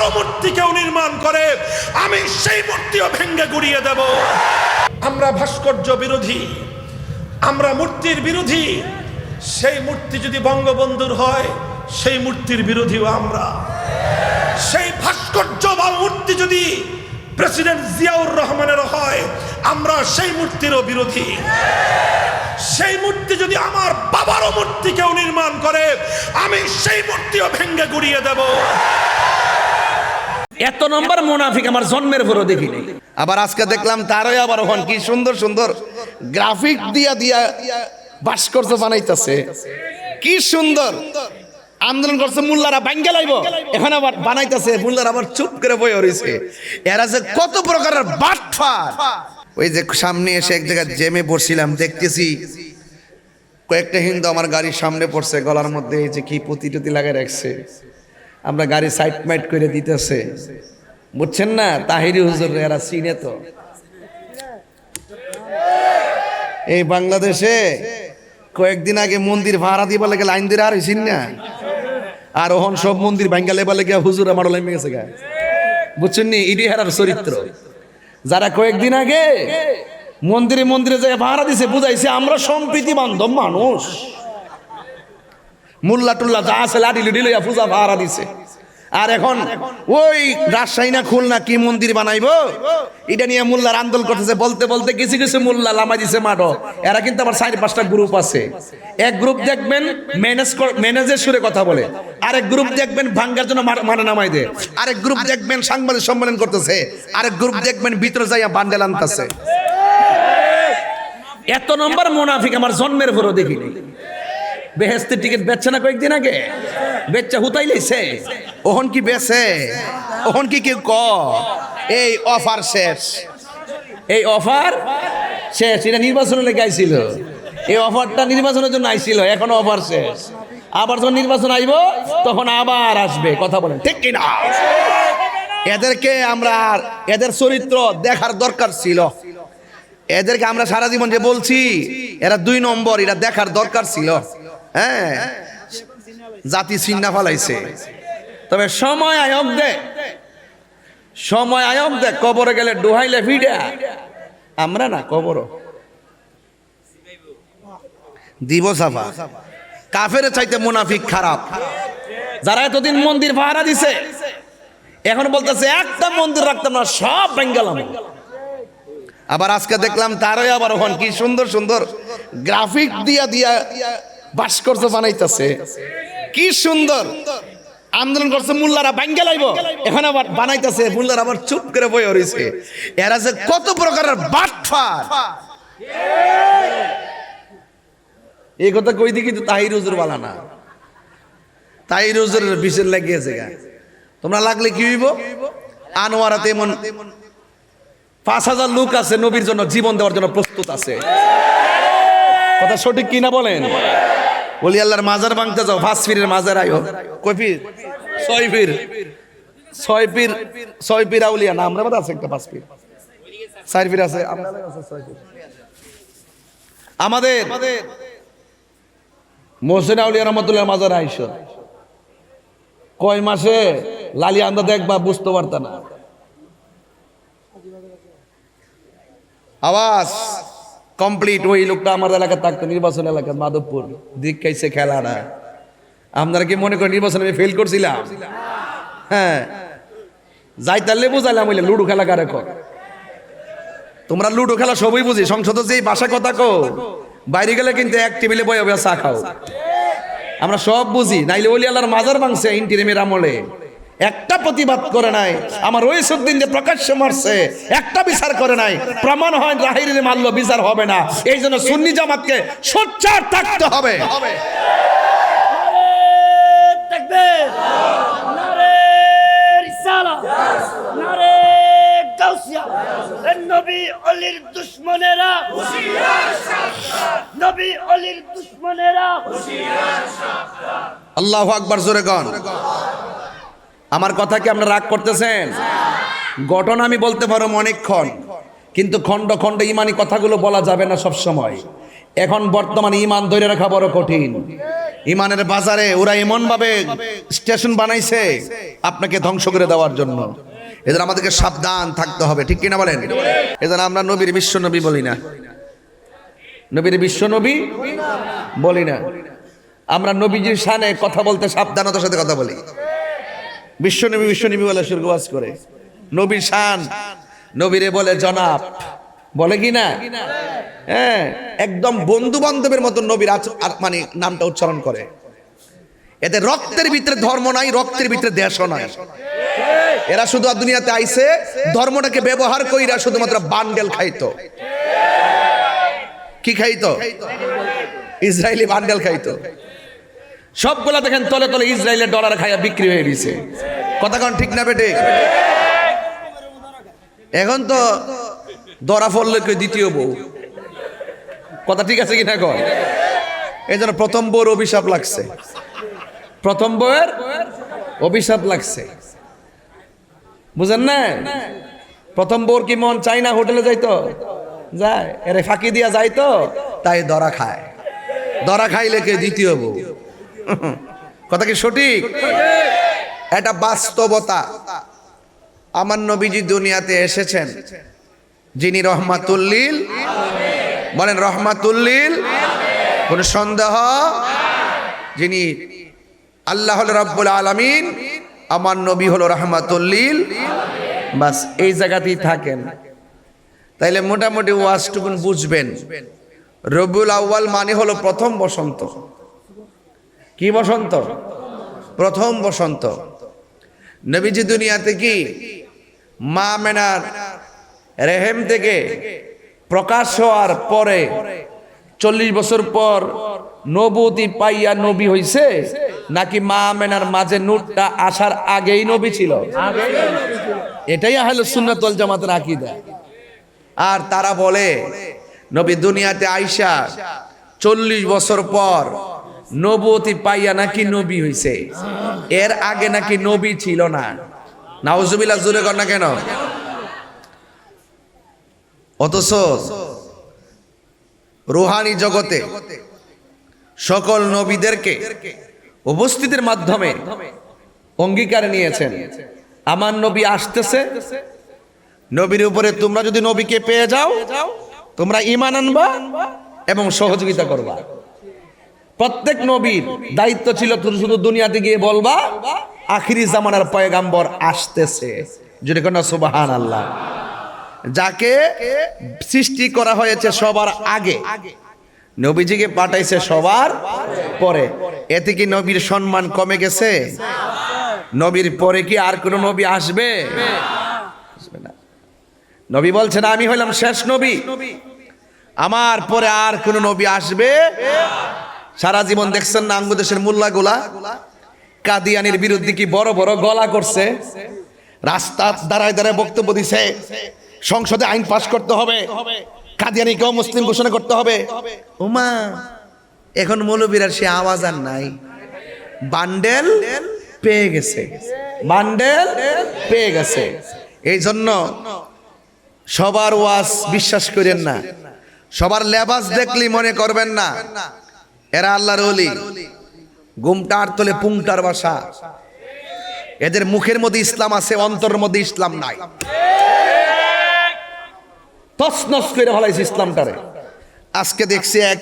বাবারও মূর্তি কেউ নির্মাণ করে আমি সেই মূর্তিও ভেঙে গুড়িয়ে দেব। আমরা ভাস্কর্য বিরোধী, আমরা মূর্তির বিরোধী। সেই মূর্তি যদি বঙ্গবন্ধুর হয় সেই মূর্তির বিরোধীও আমরা। সেই ভাস্কর্য বা মূর্তি যদি প্রেসিডেন্ট জিয়াউর রহমানের হয় আমরা সেই মূর্তিরও বিরোধী। সেই মূর্তি যদি আমার বাবারও মূর্তি কেউ নির্মাণ করে আমি সেই মূর্তিও ভেঙে গুড়িয়ে দেব। এত নম্বর মুনাফিক আমার জন্মের পরও দেখিনি। আবার আজকে দেখলাম তারই আবার হন কি সুন্দর সুন্দর গ্রাফিক দিয়া দিয়া ভাস্কর্য বানাইতেছে, কি সুন্দর আন্দোলন করছে মোল্লারা ভাঙ্গে লাইব, এখন আবার বানাইতেছে মোল্লারা আবার চুপ করে বয়ে রইছে। এরা যে কত প্রকারের বাটফার। ওই যে সামনে এসে এক জায়গায় জেমে পড়ছিলাম, দেখতেছি কয়েকটা হিন্দু আমার গাড়ির সামনে পড়ছে, গলার মধ্যে এই যে কি পুঁতি টুতি লাগাই রাখছে। আমরা গাড়ি সাইড মাইট করে দিতেছে, বুঝছেন না? তাহিরি হুজুর এরা চিনে তো। এই বাংলাদেশে কয়েকদিন আগে মন্দির ভাড়া দিবার লাগে লাইন দিয়ে আর হইছিন না, আর ওহন সব মন্দির ভাঙ্গা লেবার লেগে হুজুর আমার লাইন গেছে গা, বুঝছেন নি? ইডি হারার চরিত্র। যারা কয়েকদিন আগে মন্দিরে মন্দিরে যায় ভাড়া দিছে, বুঝাইছে আমরা সম্প্রীতি বান্ধব মানুষ, মোল্লা টুল্লা যা আছে লাঠি লুটি লইয়া পূজা ভাড়া দিছে। আর এখন ওই রাজশাহী না খুলনা কি মন্দির বানাইবো এটা নিয়ে মোল্লার আন্দোলন করতেছে। বলতে বলতে কিছু কিছু মোল্লা লামাই দিছে মাঠো। এরা কিন্তু আবার 4-5টা গ্রুপ আছে। এক গ্রুপ দেখবেন ম্যানেজের সুরে কথা বলে, আরেক গ্রুপ দেখবেন ভাঙ্গার জন্য মাঠে নামাই দেয়, আরেক গ্রুপ দেখবেন সাংবাদিক সম্মেলন করতেছে, আরেক গ্রুপ দেখবেন ভিতরে যাইয়া বান্ডেল আনতেছে। এত নম্বর মুনাফিক আমার জন্মের পরও দেখিনি। বেহেস্তের টিকিট বেচছে না কয়েকদিন আগে, বেচা হুতাই লাইছে। ওহন কি বেছে, ওহন কি কেউ ক এই অফার শেষ, এই অফার শেষ। এটা নির্বাচনের লেগে আইছিল, এই অফারটা নির্বাচনের জন্য আইছিল, এখন অফার শেষ। আবার যখন নির্বাচন আইব তখন আবার আসবে। কথা বলেন ঠিক কিনা? এদেরকে আমরা এদের চরিত্র দেখার দরকার ছিল। এদেরকে আমরা সারা জীবন যে বলছি এরা 2 নম্বর, এরা দেখার দরকার ছিল। হ্যাঁ, জাতি চিন্না ফেলাইছে। তবে সময় আয়োগ দে, সময় আয়োগ দে। কবরে গেলে ডুহাইলে ভিড়া, আমরা না কবর দিব সাফা। কাফের চাইতে মুনাফিক খারাপ। যারা এতদিন মন্দির ভাড়া দিছে এখন বলতেছে একটা মন্দির রাখতাম না, সব বেঙ্গালাম। আবার আজকে দেখলাম তারই আবার হন কি সুন্দর সুন্দর গ্রাফিক দিয়া দিয়া ভাস্কর্য বানাইতেছে, কি সুন্দর আন্দোলন করছে মোল্লারা ভাঙ্গে লাইব, এখন আবার বানাইতেছে মোল্লারা আবার চুপ করে বয়ে রইছে। এরা যে কত প্রকারের বাটফার। এই কথা কই দি কিন্তু তাহির হুজুর বালা না, তাহির হুজুরের বিশেষ লাগিয়েছে গা। তোমরা লাগলে কি হইব? আনোয়ারাতে এমন 5000 লোক আছে নবীর জন্য জীবন দেওয়ার জন্য প্রস্তুত আছে। কথা সঠিক কিনা বলেন? বলি আল্লাহর মাজার ভাঙতে যাও, 5 পীরের মাজার আইও। কই পীর? 6 পীর, 6 পীর আউলিয়া না, আমরা মধ্যে আছে একটা 5 পীর, 4 পীর আছে, আপনাদের আছে 6 পীর। আমাদের মোহসেন আউলিয়া রহমাতুল্লাহ মাজার আইসো, কয় মাসে লালি আন্দা দেখবা বুঝতে পারতা না। আওয়াজ কমপ্লিট। ওই লোকটা আমার এলাকা থাকতো, নির্বাচন এলাকা মাধবপুর, দিক খাইছে খেলাটা। আপনারা কি মনে করেন নির্বাচনে আমি ফেল করছিলাম? হ্যাঁ, যাই তাহলে বুঝাইলাম ওইলে লুডো খেলা কারে কর। তোমরা লুডো খেলা সবই বুঝি, সংসদ যে ভাষা কথা কো, বাইরে গেলে কিন্তু এক টেবিলে বয়ে বয়ে চা খাও, আমরা সব বুঝি। নাইলে ওলি আল্লাহর মাজার ভাঙছে ইন্টিরিমের আমলে, একটা প্রতিবাদ করে নাই। আমার রইসুদ্দিন যে প্রকাশ্যে মারছে একটা বিচার করে নাই, প্রমাণ হয় রাহিরে মারলো, বিচার হবে না। এই জন্য সুন্নি জামাতকে সোচ্চার থাকতে হবে। নবী অলির দুশ্মনেরা নবী অলির দুশ্মনেরা আল্লাহু আকবার, জোরে গান। আমার কথা কি আপনারা রাগ করতেছেন? ঘটনা আমি বলতে পারো অনেকক্ষণ, কিন্তু খন্ড খন্ড ইমানি কথাগুলো বলা যাবে না সব সময়। এখন বর্তমানে ইমান ধরে রাখা বড় কঠিন। ইমানের বাজারে ওরা এমন ভাবে স্টেশন বানাইছে আপনাকে ধ্বংস করে দেওয়ার জন্য। এদের আমাদেরকে সাবধান থাকতে হবে, ঠিক কিনা বলেন? এদের আমরা নবীর বিশ্ব নবী বলি না, নবীর বিশ্ব নবী বলি না। আমরা নবীজির শানে কথা বলতে সাবধানতার সাথে কথা বলি। বিশ্ব নবী বলে সুরগোয়াজ করে। নবীর শান, নবীরে বলে জনাব, বলে কি না? হ্যাঁ, একদম বন্ধু বান্ধবের মতো নবীর মানে নামটা উচ্চারণ করে। এতে রক্তের ভিতরে ধর্ম নাই, রক্তের ভিতরে দেশও নাই। এরা শুধু দুনিয়াতে আইছে ধর্মটাকে ব্যবহার কইরা শুধুমাত্র বান্ডেল খাইতো। কি খাইতো? ইসরায়েলি বান্ডেল খাইতো। সবগুলা দেখেন তলে তলে ইসরায়েলের ডলার খাইয়া বিক্রি হয়ে গেছে। কথা কোন ঠিক না বেটে? এখন তো ধরা পড়লে দ্বিতীয় বউ। কথা ঠিক আছে কিনা কয়? এই জন্য প্রথম বউর অভিশাপ লাগছে, প্রথম বউয়ের অভিশাপ লাগছে, বুঝেন না? প্রথম বউর কি মন চাই না হোটেলে যাইতো? যায়, এরে ফাঁকি দিয়া যাইতো, তাই ধরা খায়। ধরা খাইলে কে দ্বিতীয় বউ। কথা কি সঠিক? এটা বাস্তবতা। আমার নবীজি দুনিয়াতে এসেছেন যিনি রহমাতুল্লিল, বলেন রহমাতুল্লিল, কোন সন্দেহ? যিনি আল্লাহ রাব্বুল আলামিন, আমার নবী হলো রহমাতুল্লিল। বাস এই জায়গাতেই থাকেন। তাইলে মোটামুটি ওয়াজটুকুন বুঝবেন। রবিউল আউয়াল মানে হলো প্রথম বসন্ত। কি বসন্ত? প্রথম বসন্ত। নবীজি দুনিয়াতে কি মা মেনার রেহেম থেকে প্রকাশ হওয়ার পরে 40 বছর পর নবুয়তি পাইয়া নবী হইছে, নাকি মা মেনার মাঝে নূরটা আসার আগেই নবী ছিল? এটাই আহলুস সুন্নাত ওয়াল জামাতের আকীদা। আর তারা বলে নবী দুনিয়াতে আইসা 40 বছর পর নবুয়তি পাইয়া নাকি নবী হইছে, এর আগে নাকি নবী ছিল না। নাউজুবিল্লাহ, জোরে কর না কেন? অথচ রুহানি জগতে সকল নবীদেরকে উপস্থিতির মাধ্যমে অঙ্গীকার নিয়েছেন, আমার নবী আসতেছে, নবীর উপরে তোমরা যদি নবীকে পেয়ে যাও তোমরা ঈমান আনবা এবং সহযোগিতা করবা। প্রত্যেক নবীর দায়িত্ব ছিল শুধু দুনিয়াতে গিয়ে বলবা আখিরি জামানার পয়গাম্বর আসতেছে। যদি কোন সুবহানাল্লাহ। যাকে সৃষ্টি করা হয়েছে সবার আগে, নবীজিকে পাঠাইছে সবার পরে। এতে কি নবীর সম্মান কমে গেছে? নবীর পরে কি আর কোন নবী আসবে? আসবে না। নবী বলছেন আমি হইলাম শেষ নবী, আমার পরে আর কোন নবী আসবে? সারা জীবন দেখছেন না আঙ্গুদেশের মোল্লাগুলা কাদিয়ানির বিরুদ্ধে কি বড় বড় গলা করছে, রাস্তা দাঁড়ায় দাঁড়ায় বক্তব্য দিছে, সংসদে আইন পাস করতে হবে, কাদিয়ানিকেও মুসলিম ঘোষণা করতে হবে। ওমা, এখন মৌলবীরা সে আওয়াজ আর নাই। বান্ডেল পেয়ে গেছে, বান্ডেল পেয়ে গেছে। এই জন্য সবার ওয়াজ বিশ্বাস করেন না, সবার লেবাস দেখলি মনে করবেন না এরা আল্লাহর ওলি। গুমটার তলে পুংটার বাসা। এদের মুখের মধ্যে ইসলাম আছে, অন্তরের মধ্যে ইসলাম নাই। তছনছ করে ফলাইছে ইসলামটারে। আজকে দেখছি এক